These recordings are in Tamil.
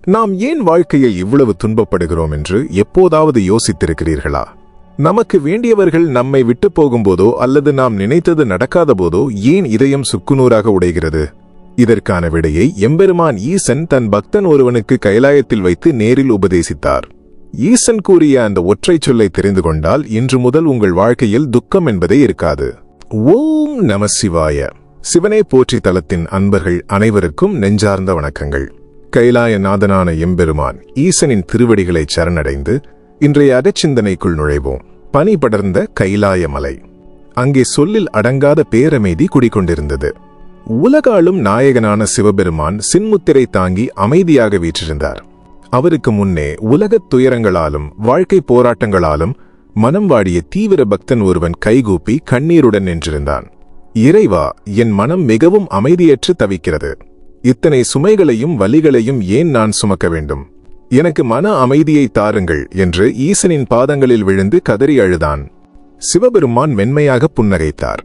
நாம் ஏன் வாழ்க்கையில் இவ்வளவு துன்பப்படுகிறோம் என்று எப்போதாவது யோசித்திருக்கிறீர்களா? நமக்கு வேண்டியவர்கள் நம்மை விட்டு போகும்போதோ அல்லது நாம் நினைத்தது நடக்காத போதோ ஏன் இதயம் சுக்குநூறாக உடைகிறது? இதற்கான விடையை எம்பெருமான் ஈசன் தன் பக்தன் ஒருவனுக்கு கைலாயத்தில் வைத்து நேரில் உபதேசித்தார். ஈசன் கூறிய அந்த ஒற்றைச் சொல்லை தெரிந்து கொண்டால் இன்று முதல் உங்கள் வாழ்க்கையில் துக்கம் என்பதே இருக்காது. ஓம் நம சிவாய. சிவனே போற்றி தலத்தின் அன்பர்கள் அனைவருக்கும் நெஞ்சார்ந்த வணக்கங்கள். கைலாயநாதனான எம்பெருமான் ஈசனின் திருவடிகளை சரணடைந்து இன்றைய அகச்சிந்தனைக்குள் நுழைவோம். பனி படர்ந்த கைலாய மலை. அங்கே சொல்லில் அடங்காத பேரமைதி குடிக்கொண்டிருந்தது. உலகாளும் நாயகனான சிவபெருமான் சின்முத்திரை தாங்கி அமைதியாக வீற்றிருந்தார். அவருக்கு முன்னே உலகத் துயரங்களாலும் வாழ்க்கை போராட்டங்களாலும் மனம் வாடிய தீவிர பக்தன் ஒருவன் கைகூப்பி கண்ணீருடன் நின்றிருந்தான். இறைவா, என் மனம் மிகவும் அமைதியற்று தவிக்கிறது. இத்தனை சுமைகளையும் வலிகளையும் ஏன் நான் சுமக்க வேண்டும்? எனக்கு மன அமைதியை தாருங்கள் என்று ஈசனின் பாதங்களில் விழுந்து கதறி அழுதான். சிவபெருமான் மென்மையாக புன்னகைத்தார்.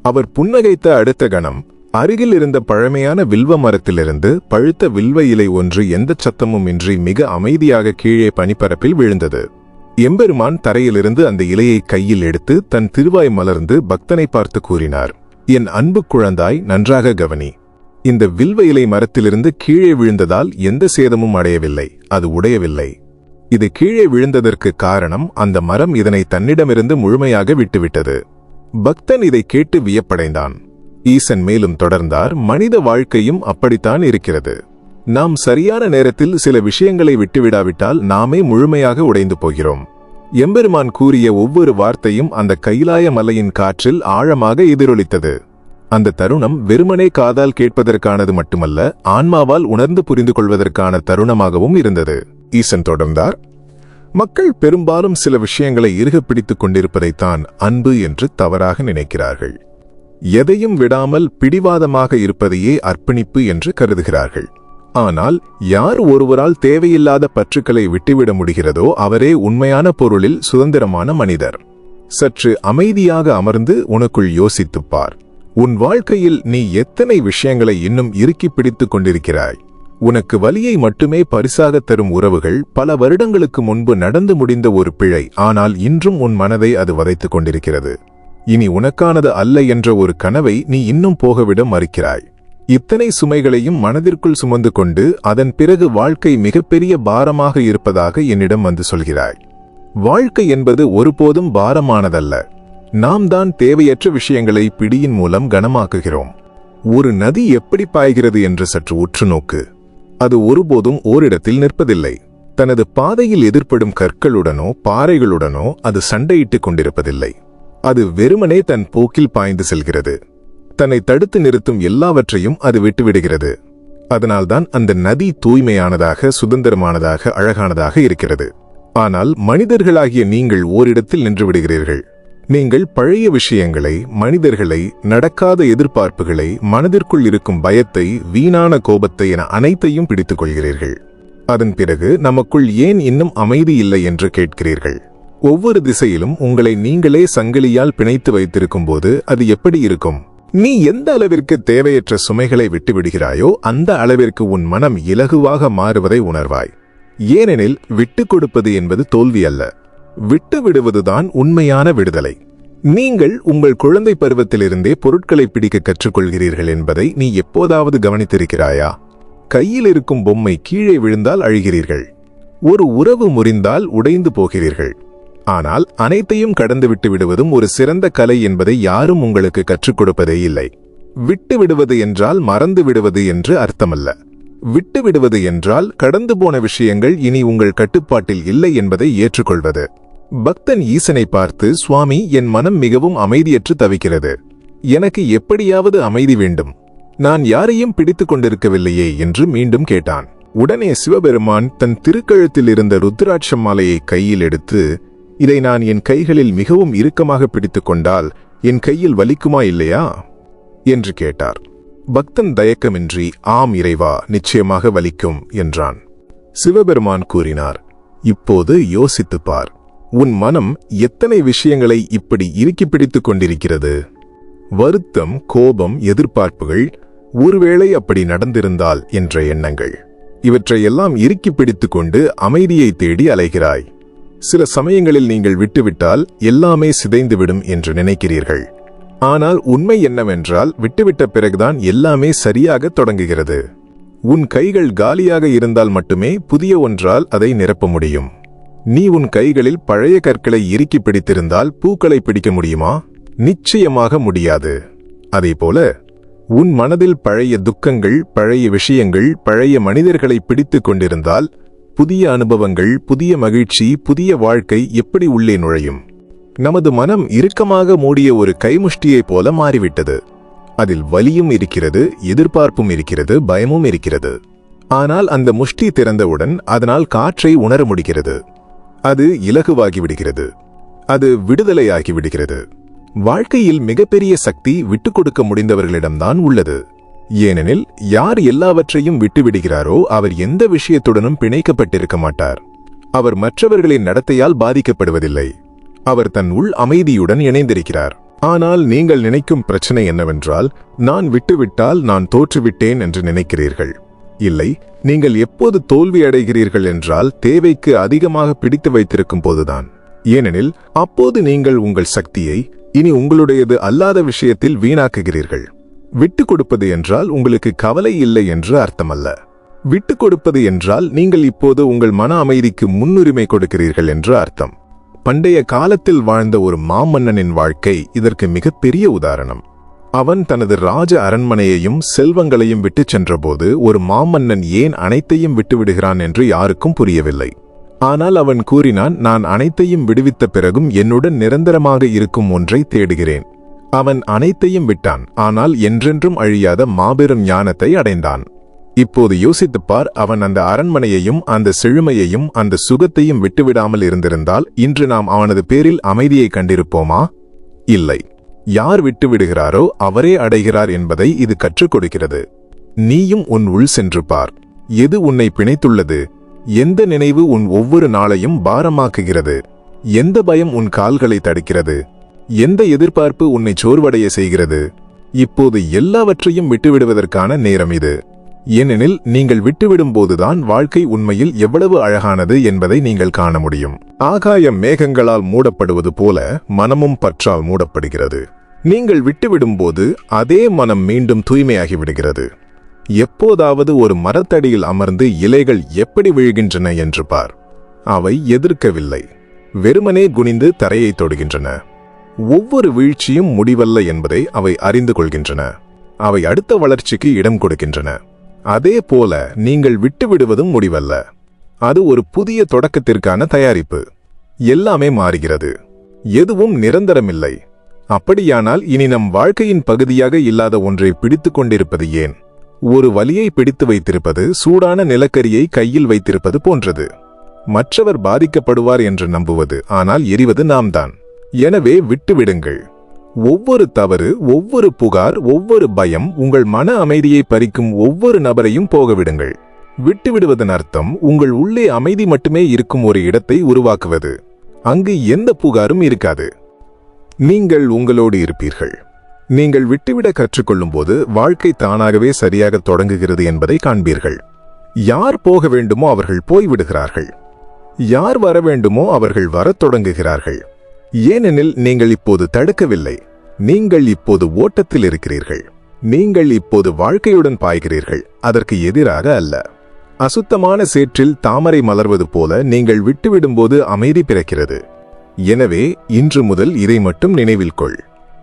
அவர் புன்னகைத்த அடுத்த கணம் அருகில் இருந்த பழமையான வில்வ மரத்திலிருந்து பழுத்த வில்வ இலை ஒன்று எந்த சத்தமும் இன்றி மிக அமைதியாக கீழே பனிப்பரப்பில் விழுந்தது. எம்பெருமான் தரையிலிருந்து அந்த இலையை கையில் எடுத்து தன் திருவாய் மலர்ந்து பக்தனை பார்த்து கூறினார், என் அன்பு குழந்தாய், நன்றாக கவனி. இந்த வில்வ இலை மரத்திலிருந்து கீழே விழுந்ததால் எந்த சேதமும் அடையவில்லை, அது உடையவில்லை. இது கீழே விழுந்ததற்கு காரணம் அந்த மரம் இதனை தன்னிடமிருந்து முழுமையாக விட்டுவிட்டது. பக்தன் இதை கேட்டு வியப்படைந்தான். ஈசன் மேலும் தொடர்ந்தார், மனித வாழ்க்கையும் அப்படித்தான் இருக்கிறது. நாம் சரியான நேரத்தில் சில விஷயங்களை விட்டுவிடாவிட்டால் நாமே முழுமையாக உடைந்து போகிறோம். எம்பெருமான் கூறிய ஒவ்வொரு வார்த்தையும் அந்த கைலாய மலையின் காற்றில் ஆழமாக எதிரொலித்தது. அந்த தருணம் வெறுமனே காதால் கேட்பதற்கானது மட்டுமல்ல, ஆன்மாவால் உணர்ந்து புரிந்து கொள்வதற்கான தருணமாகவும் இருந்தது. ஈசன் தொடர்ந்தார், மக்கள் பெரும்பாலும் சில விஷயங்களை இறுக பிடித்துக் கொண்டிருப்பதைத்தான் அன்பு என்று தவறாக நினைக்கிறார்கள். எதையும் விடாமல் பிடிவாதமாக இருப்பதையே அர்ப்பணிப்பு என்று கருதுகிறார்கள். ஆனால் யார் ஒருவரால் தேவையில்லாத பற்றுக்களை விட்டுவிட முடிகிறதோ அவரே உண்மையான பொருளில் சுதந்திரமான மனிதர். சற்று அமைதியாக அமர்ந்து உனக்குள் யோசித்துப்பார். உன் வாழ்க்கையில் நீ எத்தனை விஷயங்களை இன்னும் இறுக்கி பிடித்துக் கொண்டிருக்கிறாய்? உனக்கு வலியை மட்டுமே பரிசாக தரும் உறவுகள், பல வருடங்களுக்கு முன்பு நடந்து முடிந்த ஒரு பிழை, ஆனால் இன்றும் உன் மனதை அது வதைத்துக் கொண்டிருக்கிறது. இனி உனக்கானது அல்ல என்ற ஒரு கனவை நீ இன்னும் போகவிட மறுக்கிறாய். இத்தனை சுமைகளையும் மனதிற்குள் சுமந்து கொண்டு அதன் பிறகு வாழ்க்கை மிகப்பெரிய பாரமாக இருப்பதாக என்னிடம் வந்து சொல்கிறாய். வாழ்க்கை என்பது ஒருபோதும் பாரமானதல்ல. நாம் தான் தேவையற்ற விஷயங்களை பிடியின் மூலம் கனமாக்குகிறோம். ஒரு நதி எப்படி பாய்கிறது என்று சற்று உற்று நோக்கு. அது ஒருபோதும் ஓரிடத்தில் நிற்பதில்லை. தனது பாதையில் எதிர்ப்படும் கற்களுடனோ பாறைகளுடனோ அது சண்டையிட்டுக் கொண்டிருப்பதில்லை. அது வெறுமனே தன் போக்கில் பாய்ந்து செல்கிறது. தன்னை தடுத்து நிறுத்தும் எல்லாவற்றையும் அது விட்டுவிடுகிறது. அதனால்தான் அந்த நதி தூய்மையானதாக, சுதந்திரமானதாக, அழகானதாக இருக்கிறது. ஆனால் மனிதர்களாகிய நீங்கள் ஓரிடத்தில் நின்று விடுகிறீர்கள். நீங்கள் பழைய விஷயங்களை, மனிதர்களை, நடக்காத எதிர்பார்ப்புகளை, மனதிற்குள் இருக்கும் பயத்தை, வீணான கோபத்தை என அனைத்தையும் பிடித்துக் கொள்கிறீர்கள். அதன் பிறகு நமக்குள் ஏன் இன்னும் அமைதி இல்லை என்று கேட்கிறீர்கள். ஒவ்வொரு திசையிலும் உங்களை நீங்களே சங்கிலியால் பிணைத்து வைத்திருக்கும் போது அது எப்படி இருக்கும்? நீ எந்த அளவிற்கு தேவையற்ற சுமைகளை விட்டுவிடுகிறாயோ அந்த அளவிற்கு உன் மனம் இலகுவாக மாறுவதை உணர்வாய். ஏனெனில் விட்டுக் கொடுப்பது என்பது தோல்வி அல்ல, விட்டு விடுவதுதான் உண்மையான விடுதலை. நீங்கள் உங்கள் குழந்தை பருவத்திலிருந்தே பொருட்களை பிடிக்க கற்றுக்கொள்கிறீர்கள் என்பதை நீ எப்போதாவது கவனித்திருக்கிறாயா? கையில் இருக்கும் பொம்மை கீழே விழுந்தால் அழுகிறீர்கள். ஒரு உறவு முறிந்தால் உடைந்து போகிறீர்கள். ஆனால் அனைத்தையும் கடந்து விட்டு விடுவதும் ஒரு சிறந்த கலை என்பதை யாரும் உங்களுக்கு கற்றுக் கொடுப்பதே இல்லை. விட்டு விடுவது என்றால் மறந்து விடுவது என்று அர்த்தமல்ல. விட்டு விடுவது என்றால் கடந்து போன விஷயங்கள் இனி உங்கள் கட்டுப்பாட்டில் இல்லை என்பதை ஏற்றுக்கொள்வது. பக்தன் ஈசனை பார்த்து, சுவாமி, என் மனம் மிகவும் அமைதியற்று தவிக்கிறது. எனக்கு எப்படியாவது அமைதி வேண்டும். நான் யாரையும் பிடித்துக் கொண்டிருக்கவில்லையே என்று மீண்டும் கேட்டான். உடனே சிவபெருமான் தன் திருக்கழுத்தில் இருந்த ருத்ராட்ச மாலையை கையில் எடுத்து, இதை நான் என் கைகளில் மிகவும் இறுக்கமாக பிடித்துக் கொண்டால் என் கையில் வலிக்குமா இல்லையா என்று கேட்டார். பக்தன் தயக்கமின்றி, ஆம் இறைவா, நிச்சயமாக வலிக்கும் என்றான். சிவபெருமான் கூறினார், இப்போது யோசித்துப்பார். உன் மனம் எத்தனை விஷயங்களை இப்படி இறுக்கி பிடித்துக் கொண்டிருக்கிறது? வருத்தம், கோபம், எதிர்பார்ப்புகள், ஒருவேளை அப்படி நடந்திருந்தால் என்ற எண்ணங்கள். இவற்றையெல்லாம் இறுக்கி பிடித்துக் கொண்டு அமைதியை தேடி அலைகிறாய். சில சமயங்களில் நீங்கள் விட்டுவிட்டால் எல்லாமே சிதைந்துவிடும் என்று நினைக்கிறீர்கள். ஆனால் உண்மை என்னவென்றால் விட்டுவிட்ட பிறகுதான் எல்லாமே சரியாக தொடங்குகிறது. உன் கைகள் காலியாக இருந்தால் மட்டுமே புதிய ஒன்றால் அதை நிரப்ப முடியும். நீ உன் கைகளில் பழைய கற்களை இறுக்கி பிடித்திருந்தால் பூக்களை பிடிக்க முடியுமா? நிச்சயமாக முடியாது. அதேபோல உன் மனதில் பழைய துக்கங்கள், பழைய விஷயங்கள், பழைய மனிதர்களை பிடித்துக் கொண்டிருந்தால் புதிய அனுபவங்கள், புதிய மகிழ்ச்சி, புதிய வாழ்க்கை எப்படி உள்ளே நுழையும்? நமது மனம் இறுக்கமாக மூடிய ஒரு கைமுஷ்டியைப் போல மாறிவிட்டது. அதில் வலியும் இருக்கிறது, எதிர்பார்ப்பும் இருக்கிறது, பயமும் இருக்கிறது. ஆனால் அந்த முஷ்டி திறந்தவுடன் அதனால் காற்றை உணர முடிகிறது. அது இலகுவாகிவிடுகிறது. அது விடுதலையாகிவிடுகிறது. வாழ்க்கையில் மிகப்பெரிய சக்தி விட்டுக் கொடுக்க முடிந்தவர்களிடம்தான் உள்ளது. ஏனெனில் யார் எல்லாவற்றையும் விட்டுவிடுகிறாரோ அவர் எந்த விஷயத்துடனும் பிணைக்கப்பட்டிருக்க மாட்டார். அவர் மற்றவர்களின் நடத்தையால் பாதிக்கப்படுவதில்லை. அவர் தன் உள் அமைதியுடன் இணைந்திருக்கிறார். ஆனால் நீங்கள் நினைக்கும் பிரச்சனை என்னவென்றால், நான் விட்டுவிட்டால் நான் தோற்றுவிட்டேன் என்று நினைக்கிறீர்கள். இல்லை, நீங்கள் எப்போது தோல்வி அடைகிறீர்கள் என்றால் தேவைக்கு அதிகமாக பிடித்து வைத்திருக்கும் போதுதான். ஏனெனில் அப்போது நீங்கள் உங்கள் சக்தியை இனி உங்களுடையது அல்லாத விஷயத்தில் வீணாக்குகிறீர்கள். விட்டுக் கொடுப்பது என்றால் உங்களுக்கு கவலை இல்லை என்று அர்த்தமல்ல. விட்டுக் கொடுப்பது என்றால் நீங்கள் இப்போது உங்கள் மன அமைதிக்கு முன்னுரிமை கொடுக்கிறீர்கள் என்று அர்த்தம். பண்டைய காலத்தில் வாழ்ந்த ஒரு மாமன்னனின் வாழ்க்கை இதற்கு மிகப்பெரிய உதாரணம். அவன் தனது ராஜ அரண்மனையையும் செல்வங்களையும் விட்டுச் சென்றபோது ஒரு மாமன்னன் ஏன் அனைத்தையும் விட்டுவிடுகிறான் என்று யாருக்கும் புரியவில்லை. ஆனால் அவன் கூறினான், நான் அனைத்தையும் விடுவித்த பிறகும் என்னுடன் நிரந்தரமாக இருக்கும் ஒன்றை தேடுகிறேன். அவன் அனைத்தையும் விட்டான், ஆனால் என்றென்றும் அழியாத மாபெரும் ஞானத்தை அடைந்தான். இப்போது யோசித்துப்பார், அவன் அந்த அரண்மனையையும் அந்த செழுமையையும் அந்த சுகத்தையும் விட்டுவிடாமல் இருந்திருந்தால் இன்று நாம் அவனது பேரில் அமைதியை கண்டிருப்போமா? இல்லை. யார் விட்டுவிடுகிறாரோ அவரே அடைகிறார் என்பதை இது கற்றுக் கொடுக்கிறது. நீயும் உன் உள் சென்று பார். எது உன்னை பிணைத்துள்ளது? எந்த நினைவு உன் ஒவ்வொரு நாளையும் பாரமாக்குகிறது? எந்த பயம் உன் கால்களை தடுக்கிறது? எந்த எதிர்பார்ப்பு உன்னை சோர்வடைய செய்கிறது? இப்போது எல்லாவற்றையும் விட்டுவிடுவதற்கான நேரம் இது. ஏனெனில் நீங்கள் விட்டுவிடும் போதுதான் வாழ்க்கை உண்மையில் எவ்வளவு அழகானது என்பதை நீங்கள் காண முடியும். ஆகாயம் மேகங்களால் மூடப்படுவது போல மனமும் பற்றால் மூடப்படுகிறது. நீங்கள் விட்டுவிடும் போது அதே மனம் மீண்டும் தூய்மையாகிவிடுகிறது. எப்போதாவது ஒரு மரத்தடியில் அமர்ந்து இலைகள் எப்படி விழுகின்றன என்று பார். அவை எதிர்க்கவில்லை, வெறுமனே குனிந்து தரையை தொடுகின்றன. ஒவ்வொரு வீழ்ச்சியும் முடிவல்ல என்பதை அவை அறிந்து கொள்கின்றன. அவை அடுத்த வளர்ச்சிக்கு இடம் கொடுக்கின்றன. அதே போல நீங்கள் விட்டுவிடுவதும் முடிவல்ல, அது ஒரு புதிய தொடக்கத்திற்கான தயாரிப்பு. எல்லாமே மாறுகிறது, எதுவும் நிரந்தரமில்லை. அப்படியானால் இனி நம் வாழ்க்கையின் பகுதியாக இல்லாத ஒன்றை பிடித்துக் கொண்டிருப்பது ஏன்? ஒரு வலியை பிடித்து வைத்திருப்பது சூடான நிலக்கரியை கையில் வைத்திருப்பது போன்றது. மற்றவர் பாதிக்கப்படுவார் என்று நம்புவது, ஆனால் எரிவது நாம்தான். எனவே விட்டுவிடுங்கள். ஒவ்வொரு தவறு, ஒவ்வொரு புகார், ஒவ்வொரு பயம், உங்கள் மன அமைதியை பறிக்கும் ஒவ்வொரு நபரையும் போகவிடுங்கள். விட்டுவிடுவதன் அர்த்தம் உங்கள் உள்ளே அமைதி மட்டுமே இருக்கும் ஒரு இடத்தை உருவாக்குவது. அங்கு எந்த புகாரும் இருக்காது. நீங்கள் உங்களோடு இருப்பீர்கள். நீங்கள் விட்டுவிட கற்றுக்கொள்ளும் போது வாழ்க்கை தானாகவே சரியாக தொடங்குகிறது என்பதை காண்பீர்கள். யார் போக வேண்டுமோ அவர்கள் போய்விடுகிறார்கள். யார் வர வேண்டுமோ அவர்கள் வரத் தொடங்குகிறார்கள். ஏனெனில் நீங்கள் இப்போது தடுக்கவில்லை, நீங்கள் இப்போது ஓட்டத்தில் இருக்கிறீர்கள். நீங்கள் இப்போது வாழ்க்கையுடன் பாய்கிறீர்கள், அதற்கு எதிராக அல்ல. அசுத்தமான சேற்றில் தாமரை மலர்வது போல நீங்கள் விட்டுவிடும்போது அமைதி பிறக்கிறது. எனவே இன்று முதல் இதை மட்டும் நினைவில் கொள்.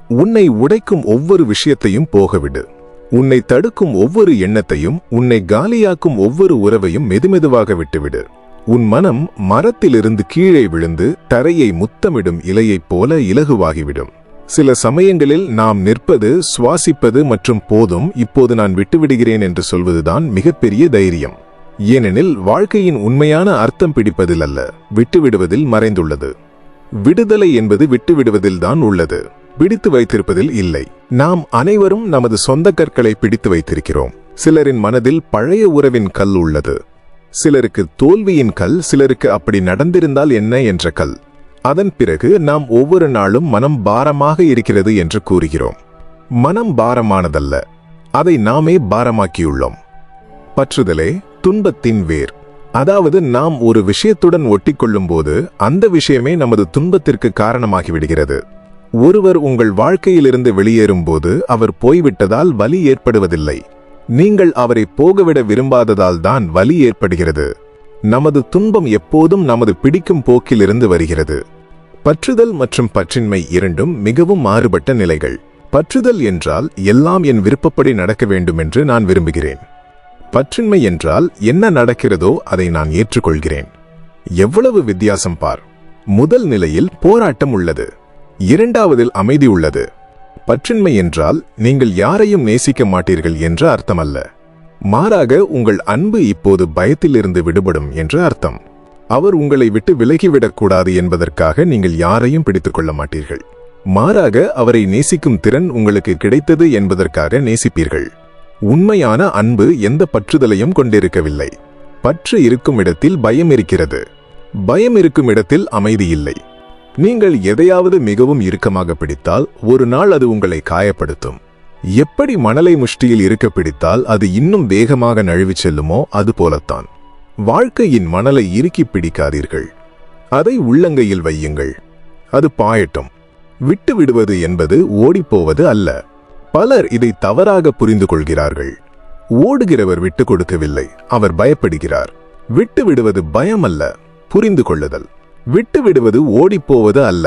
உன்னை உடைக்கும் ஒவ்வொரு விஷயத்தையும் போகவிடு. உன்னை தடுக்கும் ஒவ்வொரு எண்ணத்தையும், உன்னை காலியாக்கும் ஒவ்வொரு உறவையும் மெதுமெதுவாக விட்டுவிடு. உன் மனம் மரத்திலிருந்து கீழே விழுந்து தரையை முத்தமிடும் இலையைப் போல இலகுவாகிவிடும். சில சமயங்களில் நாம் நிற்பது, சுவாசிப்பது மற்றும் போதும் இப்போது நான் விட்டுவிடுகிறேன் என்று சொல்வதுதான் மிகப்பெரிய தைரியம். ஏனெனில் வாழ்க்கையின் உண்மையான அர்த்தம் பிடிப்பதில் அல்ல, விட்டுவிடுவதில் மறைந்துள்ளது. விடுதலை என்பது விட்டுவிடுவதில்தான் உள்ளது, பிடித்து வைத்திருப்பதில் இல்லை. நாம் அனைவரும் நமது சொந்த கற்களை பிடித்து வைத்திருக்கிறோம். சிலரின் மனதில் பழைய உறவின் கல் உள்ளது. சிலருக்கு தோல்வியின் கல், சிலருக்கு அப்படி நடந்திருந்தால் என்ன என்ற கல். அதன் பிறகு நாம் ஒவ்வொரு நாளும் மனம் பாரமாக இருக்கிறது என்று கூறுகிறோம். மனம் பாரமானதல்ல, அதை நாமே பாரமாக்கியுள்ளோம். பற்றுதலே துன்பத்தின் வேர். அதாவது நாம் ஒரு விஷயத்துடன் ஒட்டிக்கொள்ளும் போது அந்த விஷயமே நமது துன்பத்திற்கு காரணமாகிவிடுகிறது. ஒருவர் உங்கள் வாழ்க்கையிலிருந்து வெளியேறும் போது அவர் போய்விட்டதால் வலி ஏற்படுவதில்லை, நீங்கள் அவரை போகவிட விரும்பாததால் தான் வலி ஏற்படுகிறது. நமது துன்பம் எப்போதும் நமது பிடிக்கும் போக்கிலிருந்து வருகிறது. பற்றுதல் மற்றும் பற்றின்மை இரண்டும் மிகவும் மாறுபட்ட நிலைகள். பற்றுதல் என்றால் எல்லாம் என் விருப்பப்படி நடக்க வேண்டும் என்று நான் விரும்புகிறேன். பற்றின்மை என்றால் என்ன நடக்கிறதோ அதை நான் ஏற்றுக்கொள்கிறேன். எவ்வளவு வித்தியாசம் பார்! முதல் நிலையில் போராட்டம் உள்ளது, இரண்டாவதில் அமைதி உள்ளது. பற்றின்மை என்றால் நீங்கள் யாரையும் நேசிக்க மாட்டீர்கள் என்று அர்த்தமல்ல, மாறாக உங்கள் அன்பு இப்போது பயத்திலிருந்து விடுபடும் என்று அர்த்தம். அவர் உங்களை விட்டு விலகிவிடக்கூடாது என்பதற்காக நீங்கள் யாரையும் பிடித்துக் கொள்ள மாட்டீர்கள், மாறாக அவரை நேசிக்கும் திறன் உங்களுக்கு கிடைத்தது என்பதற்காக நேசிப்பீர்கள். உண்மையான அன்பு எந்த பற்றுதலையும் கொண்டிருக்கவில்லை. பற்று இருக்கும் இடத்தில் பயம் இருக்கிறது, பயம் இருக்கும் இடத்தில் அமைதி இல்லை. நீங்கள் எதையாவது மிகவும் இறுக்கமாக பிடித்தால் ஒரு நாள் அது உங்களை காயப்படுத்தும். எப்படி மணலை முஷ்டியில் இருக்க பிடித்தால் அது இன்னும் வேகமாக நழுவிச் செல்லுமோ அது போலத்தான் வாழ்க்கையின் மணலை இறுக்கி பிடிக்காதீர்கள், அதை உள்ளங்கையில் வையுங்கள், அது பாயட்டும். விட்டு விடுவது என்பது ஓடிப்போவது அல்ல. பலர் இதை தவறாக புரிந்து கொள்கிறார்கள். ஓடுகிறவர் விட்டு கொடுக்கவில்லை, அவர் பயப்படுகிறார். விட்டு விடுவது பயம் அல்ல, புரிந்து கொள்ளுதல். விட்டு விடுவது ஓடிப்போவது அல்ல,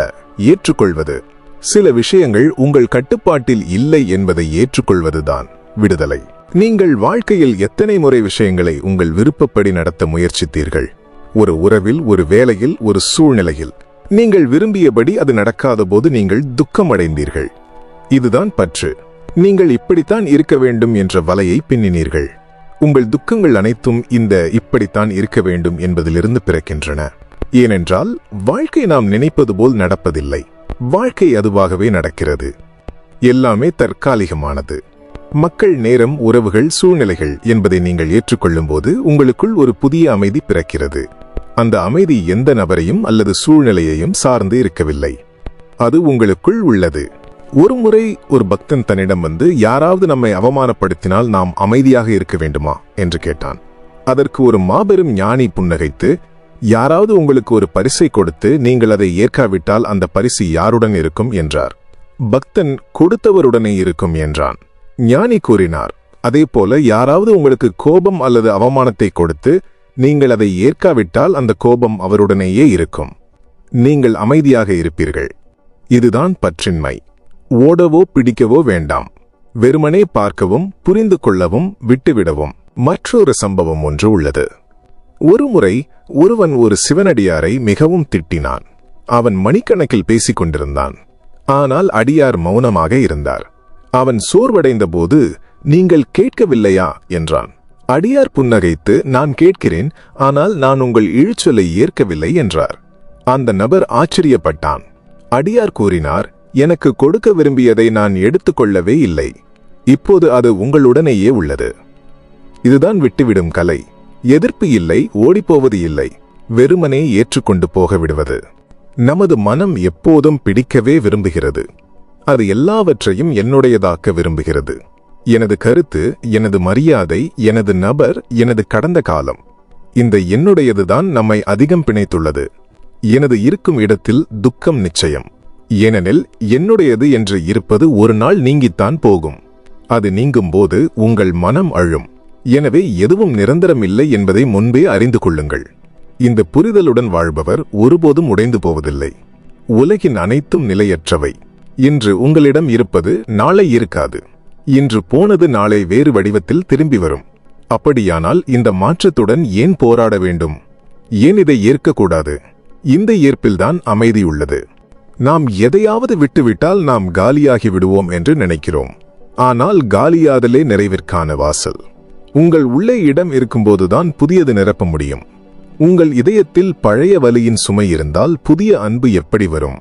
ஏற்றுக்கொள்வது. சில விஷயங்கள் உங்கள் கட்டுப்பாட்டில் இல்லை என்பதை ஏற்றுக்கொள்வதுதான் விடுதலை. நீங்கள் வாழ்க்கையில் எத்தனை முறை விஷயங்களை உங்கள் விருப்பப்படி நடத்த முயற்சித்தீர்கள்? ஒரு உறவில், ஒரு வேலையில், ஒரு சூழ்நிலையில் நீங்கள் விரும்பியபடி அது நடக்காத போது நீங்கள் துக்கமடைந்தீர்கள். இதுதான் பற்று. நீங்கள் இப்படித்தான் இருக்க வேண்டும் என்ற வலையை பின்னினீர்கள். உங்கள் துக்கங்கள் அனைத்தும் இந்த இப்படித்தான் இருக்க வேண்டும் என்பதிலிருந்து பிறக்கின்றன. ஏனென்றால் வாழ்க்கை நாம் நினைப்பது போல் நடப்பதில்லை, வாழ்க்கை அதுவாகவே நடக்கிறது. எல்லாமே தற்காலிகமானது. மக்கள், நேரம், உறவுகள், சூழ்நிலைகள் என்பதை நீங்கள் ஏற்றுக்கொள்ளும் போது உங்களுக்குள் ஒரு புதிய அமைதி பிறக்கிறது. அந்த அமைதி எந்த நபரையும் அல்லது சூழ்நிலையையும் சார்ந்து இருக்கவில்லை, அது உங்களுக்குள் உள்ளது. ஒரு முறை ஒரு பக்தன் தன்னிடம் வந்து, யாராவது நம்மை அவமானப்படுத்தினால் நாம் அமைதியாக இருக்க வேண்டுமா என்று கேட்டான். அதற்கு ஒரு மாபெரும் ஞானி புன்னகைத்து, யாராவது உங்களுக்கு ஒரு பரிசை கொடுத்து நீங்கள் அதை ஏற்காவிட்டால் அந்த பரிசு யாருடன் இருக்கும் என்றார். பக்தன் கொடுத்தவருடனே இருக்கும் என்றான். ஞானி கூறினார், அதேபோல யாராவது உங்களுக்கு கோபம் அல்லது அவமானத்தை கொடுத்து நீங்கள் அதை ஏற்காவிட்டால் அந்த கோபம் அவருடனேயே இருக்கும், நீங்கள் அமைதியாக இருப்பீர்கள். இதுதான் பற்றின்மை. ஓடவோ பிடிக்கவோ வேண்டாம், வெறுமனே பார்க்கவும் புரிந்து கொள்ளவும் விட்டுவிடவும். மற்றொரு சம்பவம் ஒன்று உள்ளது. ஒருமுறை ஒருவன் ஒரு சிவனடியாரை மிகவும் திட்டினான். அவன் மணிக்கணக்கில் பேசிக் கொண்டிருந்தான், ஆனால் அடியார் மௌனமாக இருந்தார். அவன் சோர்வடைந்த போது, நீங்கள் கேட்கவில்லையா என்றான். அடியார் புன்னகைத்து, நான் கேட்கிறேன், ஆனால் நான் உங்கள் இழுச்சொலை ஏற்கவில்லை என்றார். அந்த நபர் ஆச்சரியப்பட்டான். அடியார் கூறினார், எனக்கு கொடுக்க விரும்பியதை நான் எடுத்துக்கொள்ளவே இல்லை, இப்போது அது உங்களுடனேயே உள்ளது. இதுதான் விட்டுவிடும் கலை. எதிர்ப்பு இல்லை, ஓடிப்போவது இல்லை, வெறுமனே ஏற்றுக்கொண்டு போக விடுவது. நமது மனம் எப்போதும் பிடிக்கவே விரும்புகிறது. அது எல்லாவற்றையும் என்னுடையதாக்க விரும்புகிறது. எனது கருத்து, எனது மரியாதை, எனது நபர், எனது கடந்த காலம், இந்த என்னுடையதுதான் நம்மை அதிகம் பிணைத்துள்ளது. எனது இருக்கும் இடத்தில் துக்கம் நிச்சயம். ஏனெனில் என்னுடையது என்று இருப்பது ஒரு நாள் நீங்கித்தான் போகும். அது நீங்கும் போது உங்கள் மனம் அழும். எனவே எதுவும் நிரந்தரமில்லை என்பதை முன்பே அறிந்து கொள்ளுங்கள். இந்த புரிதலுடன் வாழ்பவர் ஒருபோதும் உடைந்து போவதில்லை. உலகின் அனைத்தும் நிலையற்றவை. இன்று உங்களிடம் இருப்பது நாளை இருக்காது. இன்று போனது நாளை வேறு வடிவத்தில் திரும்பி வரும். அப்படியானால் இந்த மாற்றத்துடன் ஏன் போராட வேண்டும்? ஏன் இதை ஏற்கக்கூடாது? இந்த ஏற்பில்தான் அமைதி உள்ளது. நாம் எதையாவது விட்டுவிட்டால் நாம் காலியாகி விடுவோம் என்று நினைக்கிறோம். ஆனால் காலியாதலே நிறைவிற்கான வாசல். உங்கள் உள்ளே இடம் இருக்கும்போதுதான் புதியது நிரப்ப முடியும். உங்கள் இதயத்தில் பழைய வலியின் சுமை இருந்தால் புதிய அன்பு எப்படி வரும்?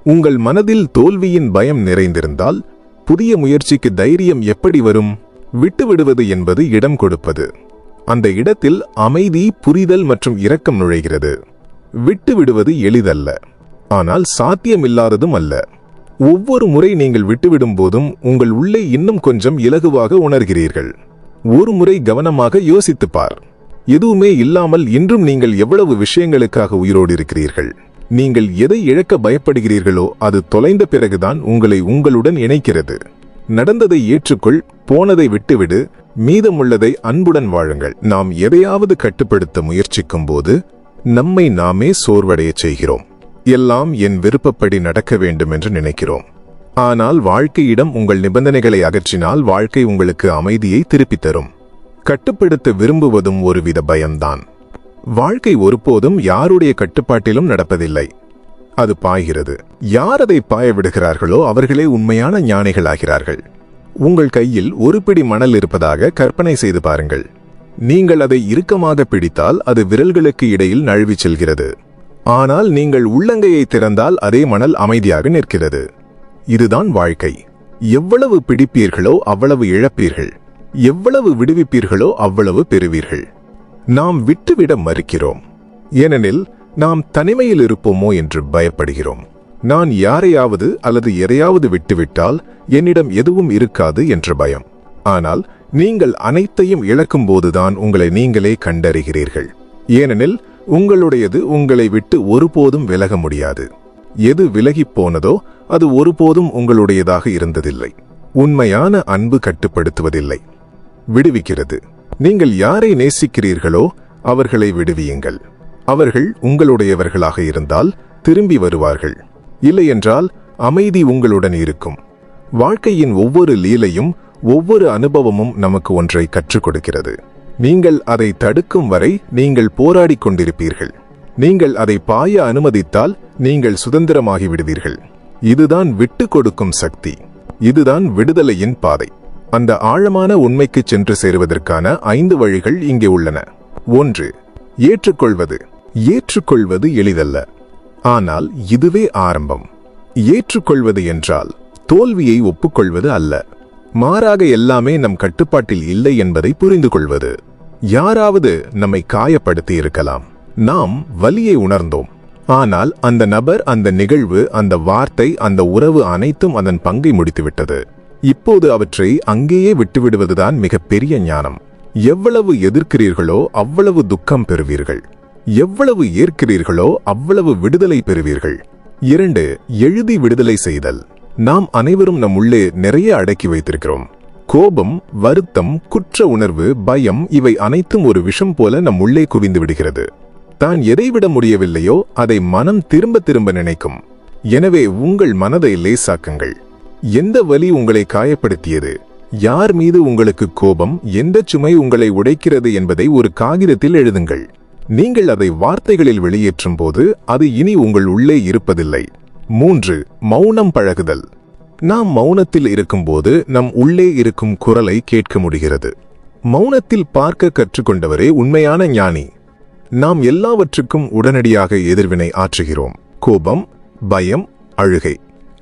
உங்கள் மனதில் தோல்வியின் பயம் நிறைந்திருந்தால் புதிய முயற்சிக்கு தைரியம் எப்படி வரும்? விட்டுவிடுவது என்பது இடம் கொடுப்பது. அந்த இடத்தில் அமைதி, புரிதல் மற்றும் இரக்கம் நுழைகிறது. விட்டு விடுவது எளிதல்ல, ஆனால் சாத்தியமில்லாததும் அல்ல. ஒவ்வொரு முறை நீங்கள் விட்டுவிடும் போதும் உங்கள் உள்ளே இன்னும் கொஞ்சம் இலகுவாக உணர்கிறீர்கள். ஒரு முறை கவனமாக யோசித்துப் பார். எதுவுமே இல்லாமல் இன்றும் நீங்கள் எவ்வளவு விஷயங்களுக்காக உயிரோடு இருக்கிறீர்கள். நீங்கள் எதை இழக்க பயப்படுகிறீர்களோ அது தொலைந்த பிறகுதான் உங்களை உங்களுடன் இணைக்கிறது. நடந்ததை ஏற்றுக்கொள், போனதை விட்டுவிடு, மீதமுள்ளதை அன்புடன் வாழுங்கள். நாம் எதையாவது கட்டுப்படுத்த முயற்சிக்கும் போது நம்மை நாமே சோர்வடையச் செய்கிறோம். எல்லாம் என் விருப்பப்படி நடக்க வேண்டும் என்று நினைக்கிறோம். ஆனால் வாழ்க்கையிடம் உங்கள் நிபந்தனைகளை அகற்றினால் வாழ்க்கை உங்களுக்கு அமைதியை திருப்பித் தரும். கட்டுப்படுத்த விரும்புவதும் ஒருவித பயம்தான். வாழ்க்கை ஒருபோதும் யாருடைய கட்டுப்பாட்டிலும் நடப்பதில்லை. அது பாய்கிறது. யார் அதை பாய விடுகிறார்களோ அவர்களே உண்மையான ஞானிகளாகிறார்கள். உங்கள் கையில் ஒரு பிடி மணல் இருப்பதாக கற்பனை செய்து பாருங்கள். நீங்கள் அதை இறுக்கமாக பிடித்தால் அது விரல்களுக்கு இடையில் நழுவிச் செல்கிறது. ஆனால் நீங்கள் உள்ளங்கையை திறந்தால் அதே மணல் அமைதியாக நிற்கிறது. இதுதான் வாழ்க்கை. எவ்வளவு பிடிப்பீர்களோ அவ்வளவு இழப்பீர்கள். எவ்வளவு விடுவிப்பீர்களோ அவ்வளவு பெறுவீர்கள். நாம் விட்டுவிட மறுக்கிறோம். ஏனெனில் நாம் தனிமையில் இருப்போமோ என்று பயப்படுகிறோம். நான் யாரையாவது அல்லது எதையாவது விட்டுவிட்டால் என்னிடம் எதுவும் இருக்காது என்ற பயம். ஆனால் நீங்கள் அனைத்தையும் இழக்கும்போதுதான் உங்களை நீங்களே கண்டறிகிறீர்கள். ஏனெனில் உங்களுடையது உங்களை விட்டு ஒருபோதும் விலக முடியாது. எது விலகிப் போனதோ அது ஒருபோதும் உங்களுடையதாக இருந்ததில்லை. உண்மையான அன்பு கட்டுப்படுத்துவதில்லை, விடுவிக்கிறது. நீங்கள் யாரை நேசிக்கிறீர்களோ அவர்களை விடுவியுங்கள். அவர்கள் உங்களுடையவர்களாக இருந்தால் திரும்பி வருவார்கள். இல்லையென்றால் அமைதி உங்களுடன் இருக்கும். வாழ்க்கையின் ஒவ்வொரு லீலையும் ஒவ்வொரு அனுபவமும் நமக்கு ஒன்றை கற்றுக் கொடுக்கிறது. நீங்கள் அதை தடுக்கும் வரை நீங்கள் போராடிக் கொண்டிருப்பீர்கள். நீங்கள் அதை பாய அனுமதித்தால் நீங்கள் சுதந்திரமாகி விடுவீர்கள். இதுதான் விட்டு கொடுக்கும் சக்தி. இதுதான் விடுதலையின் பாதை. அந்த ஆழமான உண்மைக்கு சென்று சேருவதற்கான 5 வழிகள் இங்கே உள்ளன. 1. ஏற்றுக்கொள்வது. ஏற்றுக்கொள்வது எளிதல்ல, ஆனால் இதுவே ஆரம்பம். ஏற்றுக்கொள்வது என்றால் தோல்வியை ஒப்புக்கொள்வது அல்ல. மாறாக எல்லாமே நம் கட்டுப்பாட்டில் இல்லை என்பதை புரிந்து கொள்வது. யாராவது நம்மை காயப்படுத்தி இருக்கலாம். நாம் வலியை உணர்ந்தோம். ஆனால் அந்த நபர், அந்த நிகழ்வு, அந்த வார்த்தை, அந்த உறவு அனைத்தும் அதன் பங்கை முடித்துவிட்டது. இப்போது அவற்றை அங்கேயே விட்டுவிடுவதுதான் மிகப்பெரிய ஞானம். எவ்வளவு எதிர்க்கிறீர்களோ அவ்வளவு துக்கம் பெறுவீர்கள். எவ்வளவு ஏற்கிறீர்களோ அவ்வளவு விடுதலை பெறுவீர்கள். 2. எழுதி விடுதலை செய்தல். நாம் அனைவரும் நம் உள்ளே நிறைய அடக்கி வைத்திருக்கிறோம். கோபம், வருத்தம், குற்ற உணர்வு, பயம், இவை அனைத்தும் ஒரு விஷம் போல நம் உள்ளே குவிந்து விடுகிறது. தான் எதை விட முடியவில்லையோ அதை மனம் திரும்ப திரும்ப நினைக்கும். எனவே உங்கள் மனதை லேசாக்குங்கள். எந்த வலி உங்களை காயப்படுத்தியது, யார் மீது உங்களுக்கு கோபம், எந்த சுமை உங்களை உடைக்கிறது என்பதை ஒரு காகிதத்தில் எழுதுங்கள். நீங்கள் அதை வார்த்தைகளில் வெளியேற்றும் போது அது இனி உங்கள் உள்ளே இருப்பதில்லை. 3. மௌனம் பழகுதல். நாம் மௌனத்தில் இருக்கும்போது நம் உள்ளே இருக்கும் குரலை கேட்க முடிகிறது. மௌனத்தில் பார்க்க கற்றுக்கொண்டவரே உண்மையான ஞானி. நாம் எல்லாவற்றுக்கும் உடனடியாக எதிர்வினை ஆற்றுகிறோம். கோபம், பயம், அழுகை.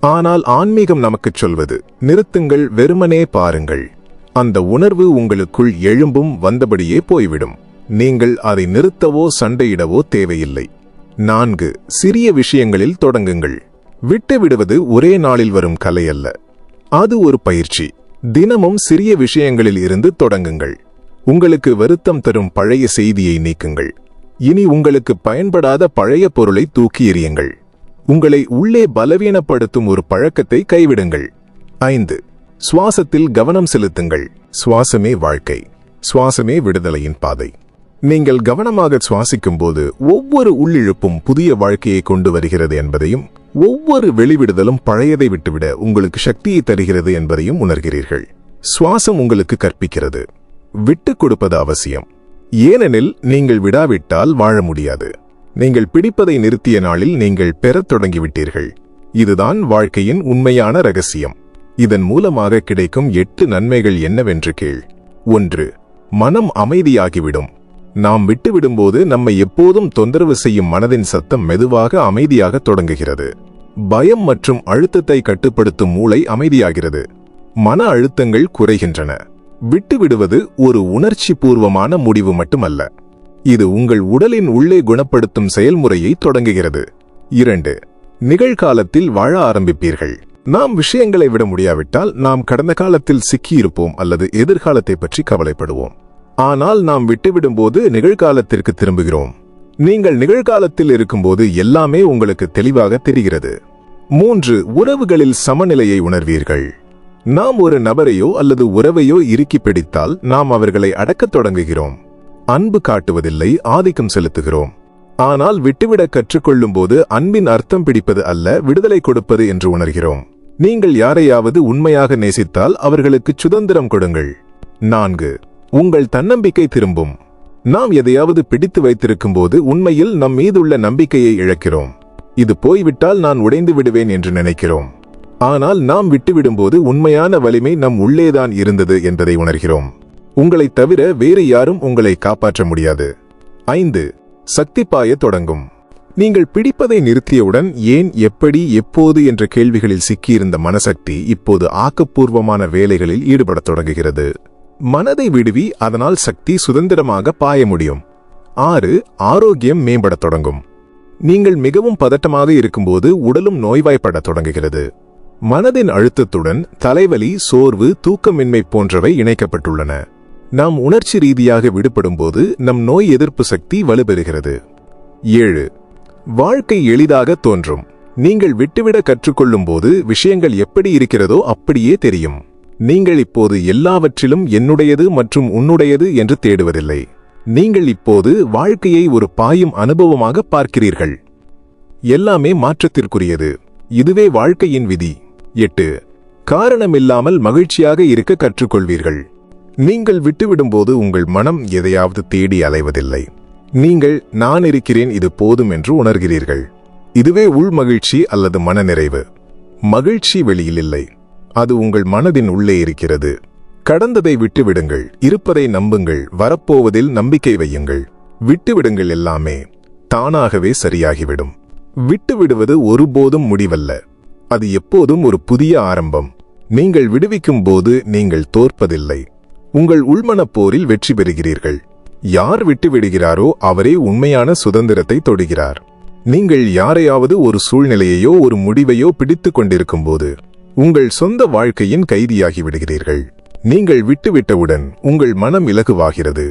ஆனால் ஆன்மீகம் நமக்குச் சொல்வது, நிறுத்துங்கள், வெறுமனே பாருங்கள். அந்த உணர்வு உங்களுக்குள் எழும்பும், வந்தபடியே போய்விடும். நீங்கள் அதை நிறுத்தவோ சண்டையிடவோ தேவையில்லை. 4. சிறிய விஷயங்களில் தொடங்குங்கள். விட்டு விடுவது ஒரே நாளில் வரும் கலை அல்ல. அது ஒரு பயிற்சி. தினமும் சிறிய விஷயங்களில் இருந்து தொடங்குங்கள். உங்களுக்கு வருத்தம் தரும் பழைய செய்தியை நீக்குங்கள். இனி உங்களுக்கு பயன்படாத பழைய பொருளை தூக்கி எறியுங்கள். உங்களை உள்ளே பலவீனப்படுத்தும் ஒரு பழக்கத்தை கைவிடுங்கள். 5. சுவாசத்தில் கவனம் செலுத்துங்கள். சுவாசமே வாழ்க்கை. சுவாசமே விடுதலையின் பாதை. நீங்கள் கவனமாக சுவாசிக்கும் போது ஒவ்வொரு உள்ளிழுப்பும் புதிய வாழ்க்கையை கொண்டு வருகிறது என்பதையும், ஒவ்வொரு வெளிவிடுதலும் பழையதை விட்டுவிட உங்களுக்கு சக்தியை தருகிறது என்பதையும் உணர்கிறீர்கள். சுவாசம் உங்களுக்கு கற்பிக்கிறது. விட்டுக் கொடுப்பது அவசியம். ஏனெனில் நீங்கள் விடாவிட்டால் வாழ முடியாது. நீங்கள் பிடிப்பதை நிறுத்திய நாளில் நீங்கள் பெறத் தொடங்கிவிட்டீர்கள். இதுதான் வாழ்க்கையின் உண்மையான ரகசியம். இதன் மூலமாக கிடைக்கும் 8 நன்மைகள் என்னவென்று கேள். 1. மனம் அமைதியாகிவிடும். நாம் விட்டுவிடும்போது நம்மை எப்போதும் தொந்தரவு செய்யும் மனதின் சத்தம் மெதுவாக அமைதியாக தொடங்குகிறது. பயம் மற்றும் அழுத்தத்தை கட்டுப்படுத்தும் மூளை அமைதியாகிறது. மன அழுத்தங்கள் குறைகின்றன. விட்டுவிடுவது ஒரு உணர்ச்சி பூர்வமான முடிவு மட்டுமல்ல, இது உங்கள் உடலின் உள்ளே குணப்படுத்தும் செயல்முறையை தொடங்குகிறது. 2. நிகழ்காலத்தில் வாழ ஆரம்பிப்பீர்கள். நாம் விஷயங்களை விட முடியாவிட்டால் நாம் கடந்த காலத்தில் சிக்கியிருப்போம் அல்லது எதிர்காலத்தை பற்றி கவலைப்படுவோம். ஆனால் நாம் விட்டுவிடும்போது நிகழ்காலத்திற்கு திரும்புகிறோம். நீங்கள் நிகழ்காலத்தில் இருக்கும்போது எல்லாமே உங்களுக்கு தெளிவாக தெரிகிறது. 3. உறவுகளில் சமநிலையை உணர்வீர்கள். நாம் ஒரு நபரையோ அல்லது உறவையோ இறுக்கி பிடித்தால் நாம் அவர்களை அடக்கத் தொடங்குகிறோம். அன்பு காட்டுவதில்லை, ஆதிக்கம் செலுத்துகிறோம். ஆனால் விட்டுவிட கற்றுக்கொள்ளும் போது அன்பின் அர்த்தம் பிடிப்பது அல்ல, விடுதலை கொடுப்பது என்று உணர்கிறோம். நீங்கள் யாரையாவது உண்மையாக நேசித்தால் அவர்களுக்கு சுதந்திரம் கொடுங்கள். 4. உங்கள் தன்னம்பிக்கை திரும்பும். நாம் எதையாவது பிடித்து வைத்திருக்கும் போது உண்மையில் நம் மீதுள்ள நம்பிக்கையை இழக்கிறோம். இது போய்விட்டால் நான் உடைந்து விடுவேன் என்று நினைக்கிறோம். ஆனால் நாம் விட்டுவிடும்போது உண்மையான வலிமை நம் உள்ளேதான் இருந்தது என்பதை உணர்கிறோம். உங்களைத் தவிர வேறு யாரும் உங்களை காப்பாற்ற முடியாது. 5. சக்தி பாய தொடங்கும். நீங்கள் பிடிப்பதை நிறுத்தியவுடன் ஏன், எப்படி, எப்போது என்ற கேள்விகளில் சிக்கியிருந்த மனசக்தி இப்போது ஆக்கப்பூர்வமான வேலைகளில் ஈடுபடத் தொடங்குகிறது. மனதை விடுவி, அதனால் சக்தி சுதந்திரமாக பாய முடியும். 6. ஆரோக்கியம் மேம்படத் தொடங்கும். நீங்கள் மிகவும் பதட்டமாக இருக்கும்போது உடலும் நோய்வாய்ப்படத் தொடங்குகிறது. மனதின் அழுத்தத்துடன் தலைவலி, சோர்வு, தூக்கமின்மை போன்றவை இணைக்கப்பட்டுள்ளன. நாம் உணர்ச்சி ரீதியாக விடுபடும்போது நம் நோய் எதிர்ப்பு சக்தி வலுப்பெறுகிறது. 7. வாழ்க்கை எளிதாக தோன்றும். நீங்கள் விட்டுவிட கற்றுக்கொள்ளும் போது விஷயங்கள் எப்படி இருக்கிறதோ அப்படியே தெரியும். நீங்கள் இப்போது எல்லாவற்றிலும் என்னுடையது மற்றும் உன்னுடையது என்று தேடுவதில்லை. நீங்கள் இப்போது வாழ்க்கையை ஒரு பாயும் அனுபவமாக பார்க்கிறீர்கள். எல்லாமே மாற்றத்திற்குரியது. இதுவே வாழ்க்கையின் விதி. 8. காரணமில்லாமல் மகிழ்ச்சியாக இருக்க கற்றுக்கொள்வீர்கள். நீங்கள் விட்டுவிடும்போது உங்கள் மனம் எதையாவது தேடி அலைவதில்லை. நீங்கள் நான் இருக்கிறேன், இது போதும் என்று உணர்கிறீர்கள். இதுவே உள் மகிழ்ச்சி அல்லது மனநிறைவு. மகிழ்ச்சி வெளியில் இல்லை, அது உங்கள் மனதின் உள்ளே இருக்கிறது. கடந்ததை விட்டுவிடுங்கள், இருப்பதை நம்புங்கள், வரப்போவதில் நம்பிக்கை வையுங்கள். விட்டுவிடுங்கள், எல்லாமே தானாகவே சரியாகிவிடும். விட்டுவிடுவது ஒருபோதும் முடிவல்ல, அது எப்போதும் ஒரு புதிய ஆரம்பம். நீங்கள் விடுவிக்கும் போது நீங்கள் தோற்பதில்லை, உங்கள் உள்மனப் போரில் வெற்றி பெறுகிறீர்கள். யார் விட்டுவிடுகிறாரோ அவரே உண்மையான சுதந்திரத்தை தொடுகிறார். நீங்கள் யாரையாவது ஒரு சூழ்நிலையையோ ஒரு முடிவையோ பிடித்துக் கொண்டிருக்கும் போது உங்கள் சொந்த வாழ்க்கையின் கைதியாகி விடுகிறீர்கள். நீங்கள் விட்டுவிட்டவுடன் உங்கள் மனம் இலகுவாகிறது,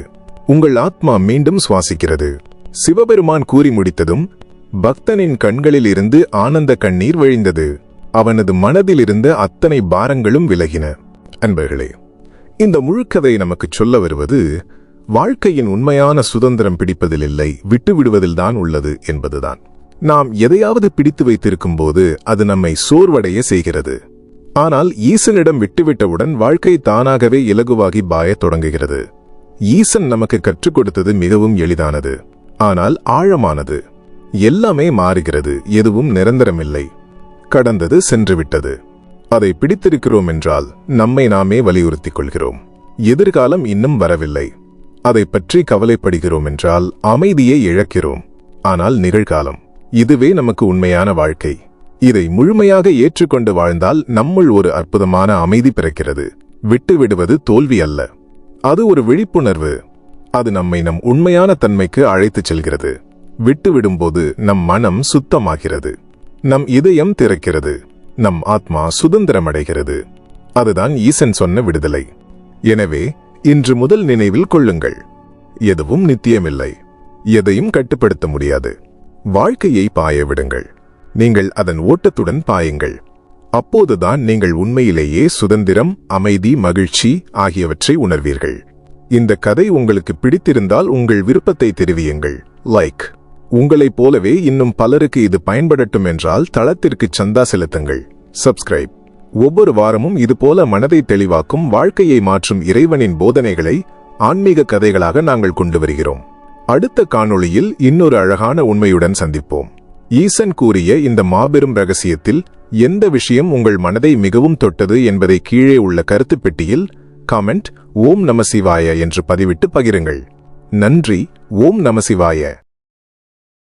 உங்கள் ஆத்மா மீண்டும் சுவாசிக்கிறது. சிவபெருமான் கூறி முடித்ததும் பக்தனின் கண்களில் இருந்து ஆனந்த கண்ணீர் வழிந்தது. அவனது மனதில் இருந்த அத்தனை பாரங்களும் விலகின. அன்பர்களே, இந்த முழுக்கதை நமக்கு சொல்ல வருவது வாழ்க்கையின் உண்மையான சுதந்திரம் பிடிப்பதில் இல்லை, விட்டுவிடுவதில்தான் உள்ளது என்பதுதான். நாம் எதையாவது பிடித்து வைத்திருக்கும் போது அது நம்மை சோர்வடைய செய்கிறது. ஆனால் ஈசனிடம் விட்டுவிட்டவுடன் வாழ்க்கை தானாகவே இலகுவாகி பாயத் தொடங்குகிறது. ஈசன் நமக்கு கற்றுக் கொடுத்தது மிகவும் எளிதானது, ஆனால் ஆழமானது. எல்லாமே மாறுகிறது, எதுவும் நிரந்தரமில்லை. கடந்தது சென்றுவிட்டது. அதை பிடித்திருக்கிறோம் என்றால் நம்மை நாமே வலியுறுத்திக் கொள்கிறோம். எதிர்காலம் இன்னும் வரவில்லை, அதை பற்றி கவலைப்படுகிறோம் என்றால் அமைதியை இழக்கிறோம். ஆனால் நிகழ்காலம், இதுவே நமக்கு உண்மையான வாழ்க்கை. இதை முழுமையாக ஏற்றுக்கொண்டு வாழ்ந்தால் நம்முள் ஒரு அற்புதமான அமைதி பிறக்கிறது. விட்டுவிடுவது தோல்வி அல்ல, அது ஒரு விழிப்புணர்வு. அது நம்மை நம் உண்மையான தன்மைக்கு அழைத்துச் செல்கிறது. விட்டுவிடும்போது நம் மனம் சுத்தமாகிறது, நம் இதயம் திறக்கிறது, நம் ஆத்மா சுதந்திரமடைகிறது. அதுதான் ஈசன் சொன்ன விடுதலை. எனவே இன்று முதல் நினைவில் கொள்ளுங்கள், எதுவும் நித்தியமில்லை, எதையும் கட்டுப்படுத்த முடியாது. வாழ்க்கையை பாய விடுங்கள், நீங்கள் அதன் ஓட்டத்துடன் பாயுங்கள். அப்போதுதான் நீங்கள் உண்மையிலேயே சுதந்திரம், அமைதி, மகிழ்ச்சி ஆகியவற்றை உணர்வீர்கள். இந்த கதை உங்களுக்கு பிடித்திருந்தால் உங்கள் விருப்பத்தை தெரிவியுங்கள். லைக். உங்களைப் போலவே இன்னும் பலருக்கு இது பயன்படட்டும் என்றால் தளத்திற்கு சந்தா செலுத்துங்கள். சப்ஸ்கிரைப். ஒவ்வொரு வாரமும் இதுபோல மனதை தெளிவாக்கும், வாழ்க்கையை மாற்றும் இறைவனின் போதனைகளை ஆன்மீக கதைகளாக நாங்கள் கொண்டு வருகிறோம். அடுத்த காணொளியில் இன்னொரு அழகான உண்மையுடன் சந்திப்போம். ஈசன் கூறிய இந்த மாபெரும் ரகசியத்தில் எந்த விஷயம் உங்கள் மனதை மிகவும் தொட்டது என்பதை கீழே உள்ள கருத்து பெட்டியில் காமெண்ட் ஓம் நமசிவாய என்று பதிவிட்டு பகிருங்கள். நன்றி. ஓம் நமசிவாய.